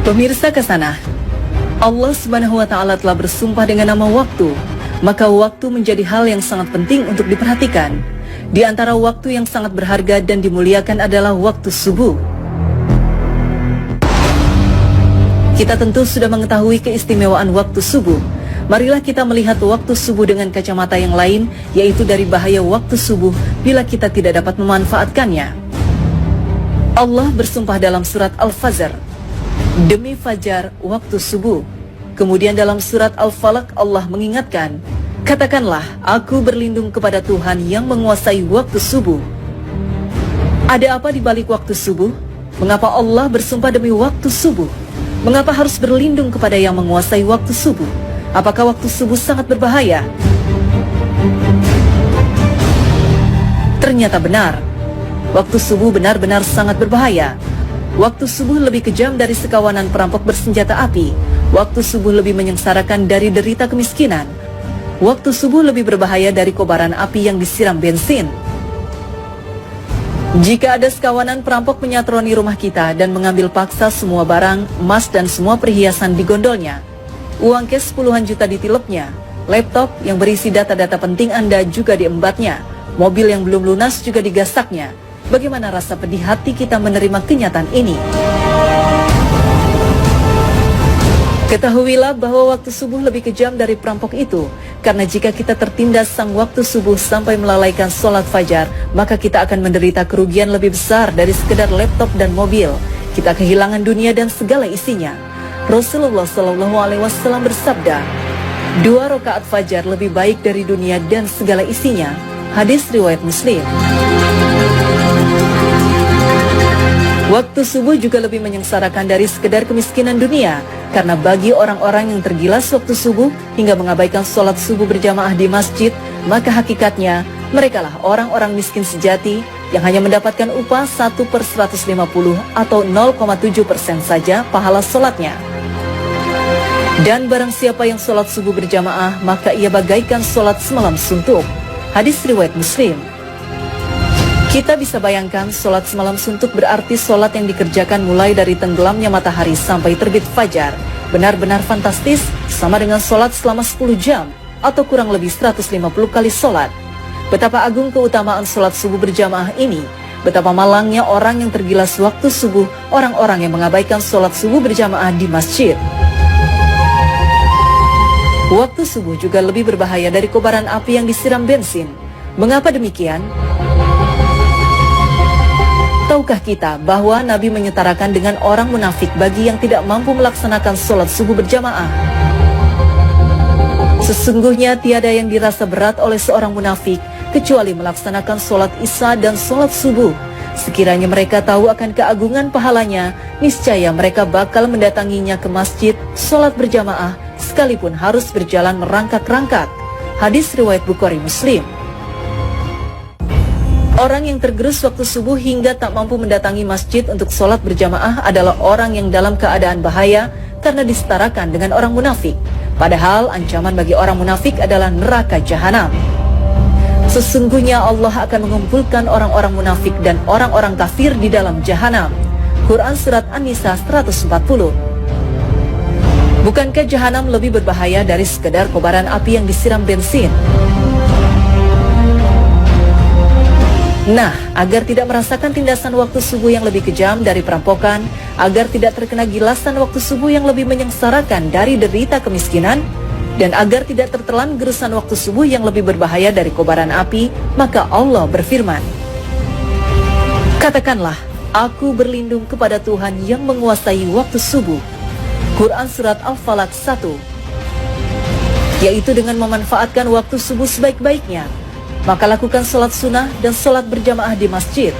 Pemirsa Kasana, Allah Subhanahu wa Ta'ala telah bersumpah dengan nama waktu, maka waktu menjadi hal yang sangat penting untuk diperhatikan. Di antara waktu yang sangat berharga dan dimuliakan adalah waktu subuh. Kita tentu sudah mengetahui keistimewaan waktu subuh. Marilah kita melihat waktu subuh dengan kacamata yang lain, yaitu dari bahaya waktu subuh bila kita tidak dapat memanfaatkannya. Allah bersumpah dalam surat Al-Fajr, demi fajar waktu subuh. Kemudian dalam surat Al-Falaq Allah mengingatkan, katakanlah aku berlindung kepada Tuhan yang menguasai waktu subuh. Ada apa di balik waktu subuh? Mengapa Allah bersumpah demi waktu subuh? Mengapa harus berlindung kepada yang menguasai waktu subuh? Apakah waktu subuh sangat berbahaya? Ternyata benar. Waktu subuh benar-benar sangat berbahaya. Waktu subuh lebih kejam dari sekawanan perampok bersenjata api. Waktu subuh lebih menyengsarakan dari derita kemiskinan. Waktu subuh lebih berbahaya dari kobaran api yang disiram bensin. Jika ada sekawanan perampok menyatroni rumah kita dan mengambil paksa semua barang, emas dan semua perhiasan di gondolnya, uang cash puluhan juta ditilepnya, laptop yang berisi data-data penting Anda juga diembatnya, mobil yang belum lunas juga digasaknya, bagaimana rasa pedih hati kita menerima kenyataan ini? Ketahuilah bahwa waktu subuh lebih kejam dari perampok itu, karena jika kita tertindas sang waktu subuh sampai melalaikan sholat fajar, maka kita akan menderita kerugian lebih besar dari sekedar laptop dan mobil. Kita kehilangan dunia dan segala isinya. Rasulullah SAW bersabda, 2 rakaat fajar lebih baik dari dunia dan segala isinya. Hadis riwayat Muslim. Waktu subuh juga lebih menyengsarakan dari sekedar kemiskinan dunia, karena bagi orang-orang yang tergilas waktu subuh hingga mengabaikan sholat subuh berjamaah di masjid, maka hakikatnya merekalah orang-orang miskin sejati yang hanya mendapatkan upah 1/150 atau 0,7% saja pahala sholatnya. Dan barang siapa yang sholat subuh berjamaah, maka ia bagaikan sholat semalam suntuk. Hadis riwayat Muslim. Kita bisa bayangkan sholat semalam suntuk berarti sholat yang dikerjakan mulai dari tenggelamnya matahari sampai terbit fajar. Benar-benar fantastis, sama dengan sholat selama 10 jam atau kurang lebih 150 kali sholat. Betapa agung keutamaan sholat subuh berjamaah ini. Betapa malangnya orang yang tergilas waktu subuh, orang-orang yang mengabaikan sholat subuh berjamaah di masjid. Waktu subuh juga lebih berbahaya dari kobaran api yang disiram bensin. Mengapa demikian? Tahukah kita bahwa Nabi menyetarakan dengan orang munafik bagi yang tidak mampu melaksanakan sholat subuh berjamaah? Sesungguhnya tiada yang dirasa berat oleh seorang munafik kecuali melaksanakan sholat isya dan sholat subuh. Sekiranya mereka tahu akan keagungan pahalanya, niscaya mereka bakal mendatanginya ke masjid, sholat berjamaah, sekalipun harus berjalan merangkak-rangkak. Hadis riwayat Bukhari Muslim. Orang yang tergerus waktu subuh hingga tak mampu mendatangi masjid untuk sholat berjamaah adalah orang yang dalam keadaan bahaya karena disetarakan dengan orang munafik. Padahal ancaman bagi orang munafik adalah neraka jahanam. Sesungguhnya Allah akan mengumpulkan orang-orang munafik dan orang-orang kafir di dalam jahanam. Quran Surat An-Nisa 140. Bukankah jahanam lebih berbahaya dari sekedar kobaran api yang disiram bensin? Nah, agar tidak merasakan tindasan waktu subuh yang lebih kejam dari perampokan, agar tidak terkena gilasan waktu subuh yang lebih menyengsarakan dari derita kemiskinan, dan agar tidak tertelan gerusan waktu subuh yang lebih berbahaya dari kobaran api, maka Allah berfirman, katakanlah, aku berlindung kepada Tuhan yang menguasai waktu subuh. Quran Surat Al-Falaq 1. Yaitu dengan memanfaatkan waktu subuh sebaik-baiknya, maka lakukan sholat sunnah dan sholat berjamaah di masjid.